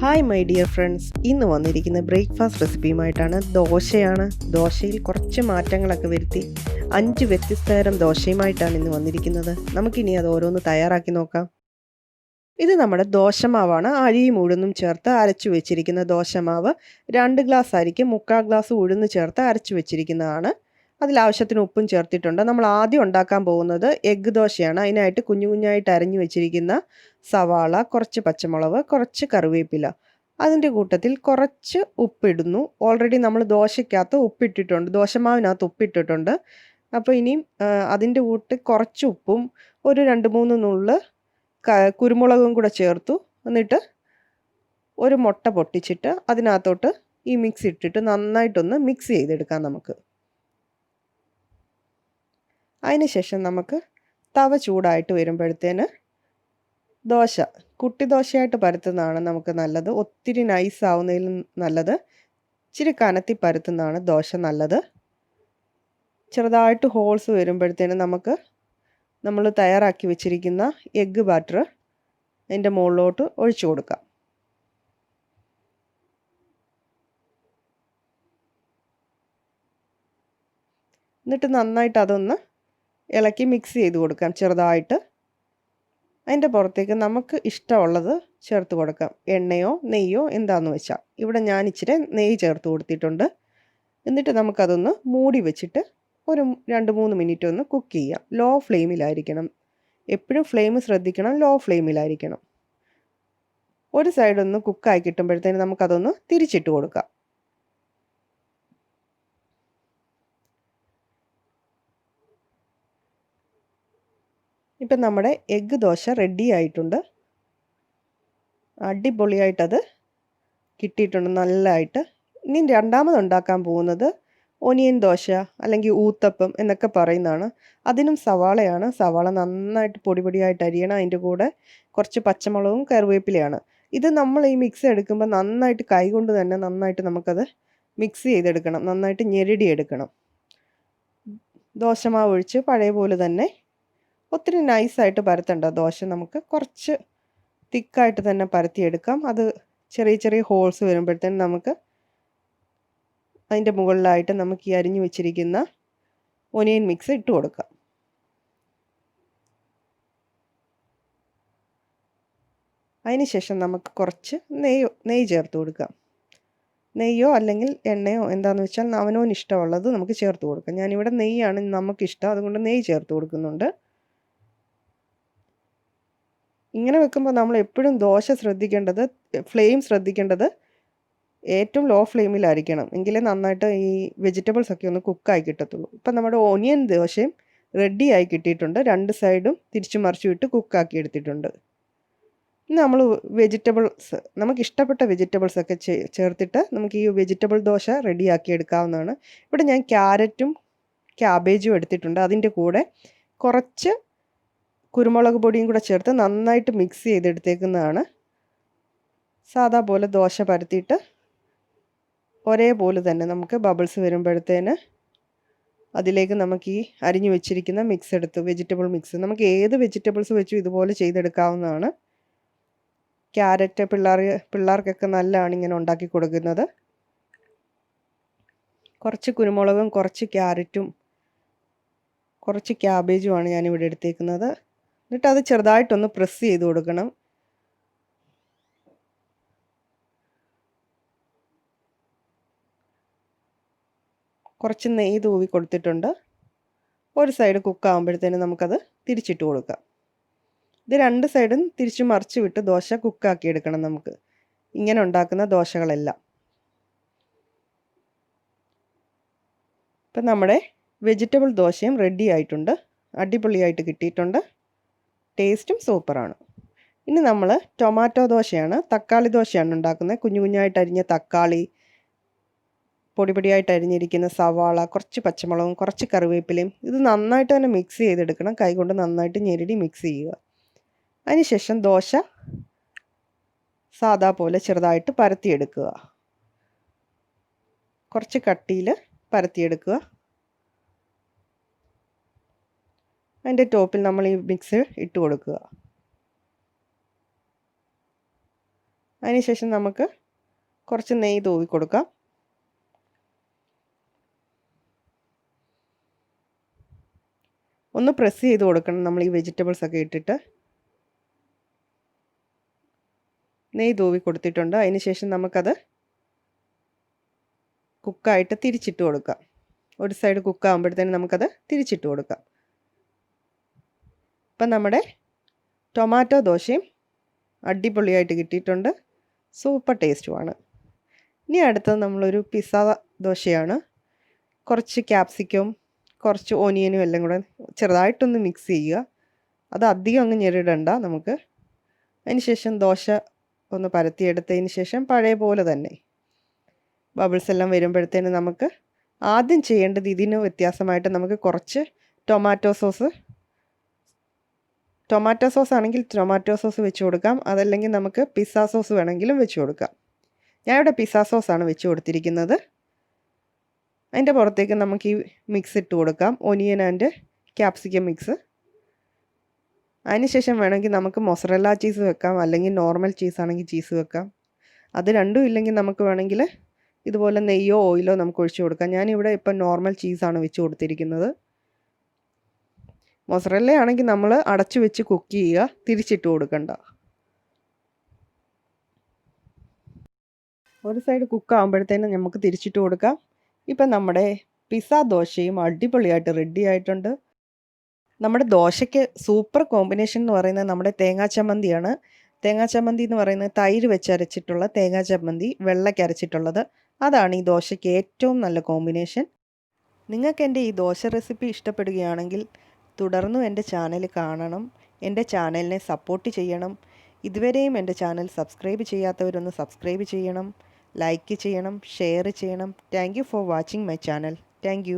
Hi my dear friends, ഇന്ന് വന്നിരിക്കുന്ന breakfast റെസിപ്പിയുമായിട്ടാണ്. ദോശയാണ്. ദോശയിൽ കുറച്ച് മാറ്റങ്ങളൊക്കെ വരുത്തി 5 വ്യത്യസ്ത തരം ദോശയുമായിട്ടാണ് ഇന്ന് വന്നിരിക്കുന്നത്. നമുക്കിനി അത് ഓരോന്ന് തയ്യാറാക്കി നോക്കാം. ഇത് നമ്മുടെ ദോശമാവാണ്. അരിയും ഉഴുന്നും ചേർത്ത് അരച്ചു വെച്ചിരിക്കുന്ന ദോശമാവ്. 2 ഗ്ലാസ് അരിക്ക് 3/4 ഗ്ലാസ് ഉഴുന്ന് ചേർത്ത് അരച്ചു വെച്ചിരിക്കുന്നതാണ്. അതിലാവശ്യത്തിന് ഉപ്പും ചേർത്തിട്ടുണ്ട്. നമ്മൾ ആദ്യം ഉണ്ടാക്കാൻ പോകുന്നത് എഗ്ഗ് ദോശയാണ്. അതിനായിട്ട് കുഞ്ഞു കുഞ്ഞായിട്ട് അരിഞ്ഞു വെച്ചിരിക്കുന്ന സവാള, കുറച്ച് പച്ചമുളക്, കുറച്ച് കറിവേപ്പില, അതിൻ്റെ കൂട്ടത്തിൽ കുറച്ച് ഉപ്പിടുന്നു. ഓൾറെഡി നമ്മൾ ദോശയ്ക്കകത്ത് ഉപ്പിട്ടിട്ടുണ്ട്, ദോശമാവിനകത്ത് ഉപ്പിട്ടിട്ടുണ്ട്. അപ്പോൾ ഇനിയും അതിൻ്റെ കൂട്ട് കുറച്ച് ഉപ്പും ഒരു 2-3 നുള്ള് കുരുമുളകും കൂടെ ചേർത്തു. എന്നിട്ട് ഒരു മുട്ട പൊട്ടിച്ചിട്ട് അതിനകത്തോട്ട് ഈ മിക്സ് ഇട്ടിട്ട് നന്നായിട്ടൊന്ന് മിക്സ് ചെയ്തെടുക്കാം നമുക്ക്. അതിന് ശേഷം നമുക്ക് തവ ചൂടായിട്ട് വരുമ്പോഴത്തേന് ദോശ കുട്ടി ദോശയായിട്ട് പരത്തുന്നതാണ് നമുക്ക് നല്ലത്. ഒത്തിരി നൈസ് ആവുന്നതിലും നല്ലത് ഇച്ചിരി കനത്തി പരത്തുന്നതാണ് ദോശ നല്ലത്. ചെറുതായിട്ട് ഹോൾസ് വരുമ്പോഴത്തേന് നമുക്ക് നമ്മൾ തയ്യാറാക്കി വെച്ചിരിക്കുന്ന എഗ്ഗ് ബാറ്റർ അതിൻ്റെ മുകളിലോട്ട് ഒഴിച്ചു കൊടുക്കാം. എന്നിട്ട് നന്നായിട്ട് അതൊന്ന് ഇളക്കി മിക്സ് ചെയ്ത് കൊടുക്കാം ചെറുതായിട്ട്. അതിൻ്റെ പുറത്തേക്ക് നമുക്ക് ഇഷ്ടമുള്ളത് ചേർത്ത് കൊടുക്കാം. എണ്ണയോ നെയ്യോ എന്താണെന്ന് വെച്ചാൽ. ഇവിടെ ഞാൻ ഇച്ചിരി നെയ്യ് ചേർത്ത് കൊടുത്തിട്ടുണ്ട്. എന്നിട്ട് നമുക്കതൊന്ന് മൂടി വെച്ചിട്ട് ഒരു 2-3 മിനിറ്റ് ഒന്ന് കുക്ക് ചെയ്യാം. ലോ ഫ്ലെയിമിലായിരിക്കണം. എപ്പോഴും ഫ്ലെയിം ശ്രദ്ധിക്കണം, ലോ ഫ്ലെയിമിലായിരിക്കണം. ഒരു സൈഡൊന്ന് കുക്കായി കിട്ടുമ്പോഴത്തേന് നമുക്കതൊന്ന് തിരിച്ചിട്ട് കൊടുക്കാം. ഇപ്പം നമ്മുടെ എഗ്ഗ് ദോശ റെഡി ആയിട്ടുണ്ട്. അടിപൊളിയായിട്ടത് കിട്ടിയിട്ടുണ്ട് നല്ലതായിട്ട്. ഇനി രണ്ടാമത് ഉണ്ടാക്കാൻ പോകുന്നത് ഒനിയൻ ദോശ അല്ലെങ്കിൽ ഊത്തപ്പം എന്നൊക്കെ പറയുന്നതാണ്. അതിനും സവാളയാണ്. സവാള നന്നായിട്ട് പൊടിയായിട്ട് അരിയണം. അതിൻ്റെ കൂടെ കുറച്ച് പച്ചമുളകും കറിവേപ്പിലയാണ്. ഇത് നമ്മൾ ഈ മിക്സ് എടുക്കുമ്പോൾ നന്നായിട്ട് കൈകൊണ്ട് തന്നെ നന്നായിട്ട് നമുക്കത് മിക്സ് ചെയ്തെടുക്കണം. നന്നായിട്ട് ഞെരടിയെടുക്കണം. ദോശമാവ് ഒഴിച്ച് പഴയ പോലെ തന്നെ ഒത്തിരി നൈസായിട്ട് പരത്തണ്ട ദോശ. നമുക്ക് കുറച്ച് തിക്കായിട്ട് തന്നെ പരത്തിയെടുക്കാം. അത് ചെറിയ ചെറിയ ഹോൾസ് വരുമ്പോഴത്തേനും നമുക്ക് അതിൻ്റെ മുകളിലായിട്ട് നമുക്ക് ഈ അരിഞ്ഞു വെച്ചിരിക്കുന്ന ഒനിയൻ മിക്സ് ഇട്ട് കൊടുക്കാം. അതിന് ശേഷം നമുക്ക് കുറച്ച് നെയ്യ് ചേർത്ത് കൊടുക്കാം. നെയ്യോ അല്ലെങ്കിൽ എണ്ണയോ എന്താണെന്ന് വെച്ചാൽ അവനവന് ഇഷ്ടമുള്ളത് നമുക്ക് ചേർത്ത് കൊടുക്കാം. ഞാനിവിടെ നെയ്യാണ് നമുക്കിഷ്ടം, അതുകൊണ്ട് നെയ്യ് ചേർത്ത് കൊടുക്കുന്നുണ്ട്. ഇങ്ങനെ വെക്കുമ്പോൾ നമ്മൾ എപ്പോഴും ദോശ ശ്രദ്ധിക്കേണ്ടത്, ഫ്ലെയിം ശ്രദ്ധിക്കേണ്ടത് ഏറ്റവും ലോ ഫ്ലെയിമിലായിരിക്കണം. എങ്കിലേ നന്നായിട്ട് ഈ വെജിറ്റബിൾസ് ഒക്കെ ഒന്ന് കുക്കായി കിട്ടത്തുള്ളൂ. ഇപ്പം നമ്മുടെ ഓനിയൻ ദോശയും റെഡി ആയി കിട്ടിയിട്ടുണ്ട്. 2 സൈഡും തിരിച്ചു മറിച്ചു വിട്ട് കുക്കാക്കി എടുത്തിട്ടുണ്ട്. ഇനി നമ്മൾ വെജിറ്റബിൾസ് നമുക്ക് ഇഷ്ടപ്പെട്ട വെജിറ്റബിൾസ് ഒക്കെ ചേർത്തിട്ട് നമുക്ക് ഈ വെജിറ്റബിൾ ദോശ റെഡിയാക്കി എടുക്കാവുന്നതാണ്. ഇവിടെ ഞാൻ ക്യാരറ്റും ക്യാബേജും എടുത്തിട്ടുണ്ട്. അതിൻ്റെ കൂടെ കുറച്ച് കുരുമുളക് പൊടിയും കൂടെ ചേർത്ത് നന്നായിട്ട് മിക്സ് ചെയ്തെടുത്തേക്കുന്നതാണ്. സാധാ പോലെ ദോശ പരത്തിയിട്ട് ഒരേപോലെ തന്നെ നമുക്ക് ബബിൾസ് വരുമ്പോഴത്തേന് അതിലേക്ക് നമുക്ക് ഈ അരിഞ്ഞു വെച്ചിരിക്കുന്ന മിക്സ് എടുത്ത് വെജിറ്റബിൾ മിക്സ് നമുക്ക് ഏത് വെജിറ്റബിൾസ് വെച്ചും ഇതുപോലെ ചെയ്തെടുക്കാവുന്നതാണ്. ക്യാരറ്റ് പിള്ളേർക്കൊക്കെ നല്ലതാണ് ഇങ്ങനെ ഉണ്ടാക്കി കൊടുക്കുന്നത്. കുറച്ച് കുരുമുളകും കുറച്ച് ക്യാരറ്റും കുറച്ച് ക്യാബേജുമാണ് ഞാനിവിടെ എടുത്തേക്കുന്നത്. എന്നിട്ട് അത് ചെറുതായിട്ടൊന്ന് പ്രസ് ചെയ്ത് കൊടുക്കണം. കുറച്ച് നെയ്യ് തൂവി കൊടുത്തിട്ടുണ്ട്. ഒരു സൈഡ് കുക്കാകുമ്പോഴത്തേനും നമുക്കത് തിരിച്ചിട്ട് കൊടുക്കാം. ഇത് 2 സൈഡും തിരിച്ച് മറിച്ച് വിട്ട് ദോശ കുക്കാക്കി എടുക്കണം നമുക്ക്, ഇങ്ങനെ ഉണ്ടാക്കുന്ന ദോശകളെല്ലാം. ഇപ്പം നമ്മുടെ വെജിറ്റബിൾ ദോശയും റെഡി ആയിട്ടുണ്ട്. അടിപൊളിയായിട്ട് കിട്ടിയിട്ടുണ്ട്. ടേസ്റ്റും സൂപ്പറാണ്. ഇനി നമ്മൾ ടൊമാറ്റോ ദോശയാണ്, തക്കാളി ദോശയാണ് ഉണ്ടാക്കുന്നത്. കുഞ്ഞു കുഞ്ഞായിട്ട് അരിഞ്ഞ തക്കാളി, പൊടിയായിട്ട് അരിഞ്ഞിരിക്കുന്ന സവാള, കുറച്ച് പച്ചമുളകും കുറച്ച് കറിവേപ്പിലയും ഇത് നന്നായിട്ട് തന്നെ മിക്സ് ചെയ്തെടുക്കണം. കൈകൊണ്ട് നന്നായിട്ട് ഞെരടി മിക്സ് ചെയ്യുക. അതിനുശേഷം ദോശ സാദാ പോലെ ചെറുതായിട്ട് പരത്തിയെടുക്കുക. കുറച്ച് കട്ടിയിൽ പരത്തിയെടുക്കുക. അതിൻ്റെ ടോപ്പിൽ നമ്മൾ ഈ മിക്സ് ഇട്ട് കൊടുക്കുക. അതിനുശേഷം നമുക്ക് കുറച്ച് നെയ്യ് തൂവി കൊടുക്കാം. ഒന്ന് പ്രസ് ചെയ്ത് കൊടുക്കണം നമ്മൾ ഈ വെജിറ്റബിൾസ് ഒക്കെ ഇട്ടിട്ട്. നെയ്യ് തൂവി കൊടുത്തിട്ടുണ്ട്. അതിനുശേഷം നമുക്കത് കുക്കായിട്ട് തിരിച്ചിട്ട് കൊടുക്കാം. ഒരു സൈഡ് കുക്കാകുമ്പോഴത്തേനും നമുക്കത് തിരിച്ചിട്ട് കൊടുക്കാം. ഇപ്പം നമ്മുടെ ടൊമാറ്റോ ദോശയും അടിപൊളിയായിട്ട് കിട്ടിയിട്ടുണ്ട്. സൂപ്പർ ടേസ്റ്റുമാണ്. ഇനി അടുത്തത് നമ്മളൊരു പിസ്സ ദോശയാണ്. കുറച്ച് ക്യാപ്സിക്കം, കുറച്ച് ഓനിയനും എല്ലാം കൂടെ ചെറുതായിട്ടൊന്ന് മിക്സ് ചെയ്യുക. അത് അധികം അങ്ങ് ഞെരിടണ്ട നമുക്ക്. അതിന് ശേഷം ദോശ ഒന്ന് പരത്തിയെടുത്തതിന് ശേഷം പഴയ പോലെ തന്നെ ബബിൾസ് എല്ലാം വരുമ്പോഴത്തേനും നമുക്ക് ആദ്യം ചെയ്യേണ്ടത് ഇതിന് വ്യത്യാസമായിട്ട് നമുക്ക് കുറച്ച് ടൊമാറ്റോ സോസ് ആണെങ്കിൽ ടൊമാറ്റോ സോസ് വെച്ച് കൊടുക്കാം. അതല്ലെങ്കിൽ നമുക്ക് പിസ്സ സോസ് വേണമെങ്കിലും വെച്ച് കൊടുക്കാം. ഞാനിവിടെ പിസ്സ സോസാണ് വെച്ച് കൊടുത്തിരിക്കുന്നത്. അതിൻ്റെ പുറത്തേക്ക് നമുക്ക് ഈ മിക്സ് ഇട്ട് കൊടുക്കാം, ഒനിയൻ ആൻഡ് ക്യാപ്സിക്കം മിക്സ്. അതിനുശേഷം വേണമെങ്കിൽ നമുക്ക് മൊസറല്ല ചീസ് വെക്കാം, അല്ലെങ്കിൽ നോർമൽ ചീസ് ആണെങ്കിൽ ചീസ് വെക്കാം. അത് രണ്ടും ഇല്ലെങ്കിൽ നമുക്ക് വേണമെങ്കിൽ ഇതുപോലെ നെയ്യോ ഓയിലോ നമുക്ക് ഒഴിച്ച് കൊടുക്കാം. ഞാനിവിടെ ഇപ്പം നോർമൽ ചീസാണ് വെച്ച് കൊടുത്തിരിക്കുന്നത്. മൊസറല്ല ആണെങ്കിൽ നമ്മൾ അടച്ചു വെച്ച് കുക്ക് ചെയ്യുക, തിരിച്ചിട്ട് കൊടുക്കണ്ട. ഒരു സൈഡ് കുക്ക് ആകുമ്പോഴത്തേനും നമുക്ക് തിരിച്ചിട്ട് കൊടുക്കാം. ഇപ്പം നമ്മുടെ പിസ്സ ദോശയും അടിപൊളിയായിട്ട് റെഡി ആയിട്ടുണ്ട്. നമ്മുടെ ദോശയ്ക്ക് സൂപ്പർ കോമ്പിനേഷൻ എന്ന് പറയുന്നത് നമ്മുടെ തേങ്ങാ ചമ്മന്തിയാണ്. തേങ്ങാ ചമ്മന്തി എന്ന് പറയുന്നത് തൈര് വെച്ച് അരച്ചിട്ടുള്ള തേങ്ങാ ചമ്മന്തി, വെള്ളയ്ക്ക് അരച്ചിട്ടുള്ളത്. അതാണ് ഈ ദോശയ്ക്ക് ഏറ്റവും നല്ല കോമ്പിനേഷൻ. നിങ്ങൾക്ക് എൻ്റെ ഈ ദോശ റെസിപ്പി ഇഷ്ടപ്പെടുകയാണെങ്കിൽ തുടർന്നും എൻ്റെ ചാനൽ കാണണം. എൻ്റെ ചാനലിനെ സപ്പോർട്ട് ചെയ്യണം. ഇതുവരെയും എൻ്റെ ചാനൽ സബ്സ്ക്രൈബ് ചെയ്യാത്തവരൊന്ന് സബ്സ്ക്രൈബ് ചെയ്യണം, ലൈക്ക് ചെയ്യണം, ഷെയർ ചെയ്യണം. Thank you for watching my channel. Thank you.